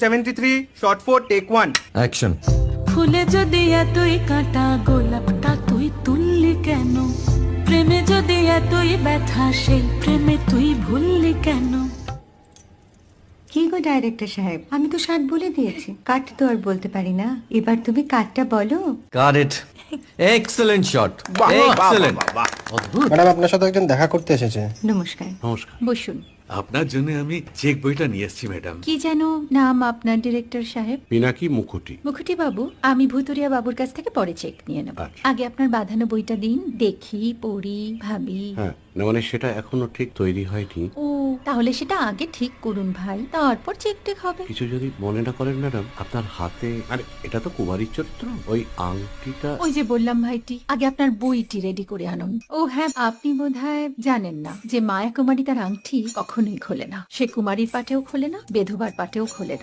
73 shot 4 take 1 action. ফুলে যদি এতই কাঁটা গোলাপটা তুই তুললি কেন? প্রেমে যদি এতই ব্যথা সেই প্রেমে তুই ভুললি কেন? কি গো ডাইরেক্টর সাহেব, আমি তো 60 বলে দিয়েছি, কাট তো আর বলতে পারি না, এবার তুমি কাটটা বলো। Got it. Excellent shot, excellent. অদ্ভুত। ম্যাডাম আপনার সাথে একজন দেখা করতে এসেছে। নমস্কার। নমস্কার। বসুন। আপনার জন্য আমি চেক বইটা নিয়ে এসেছি ম্যাডাম। কি যেন নাম আপনার ডিরেক্টর সাহেব? পিনাকি মুখোটি। মুখুটি বাবু, আমি ভুতুরিয়া বাবুর কাছ থেকে পরে চেক নিয়ে নেব। আচ্ছা। আগে আপনার বাঁধানো বইটা দিন, দেখি, পড়ি, ভাবি। হ্যাঁ, না মানে সেটা এখনো ঠিক তৈরি হয়নি। ও, তাহলে সেটা আগে ঠিক করুন ভাই, তারপর চেক টেক হবে। কিছু যদি মনে না করেন ম্যাডাম, আপনার হাতে, আরে এটা তো কুমারীর চরিত্র, ওই আংটিটা। ওই যে বললাম ভাইটি, আগে আপনার বইটি রেডি করে আনুন। ও হ্যাঁ, আপনি বোধহয় জানেন না যে মায়া কুমারী তার আংটি কখনোই খোলে না। সে কুমারীর পাটেও খোলে না, বেধবার পাটেও খোলে না।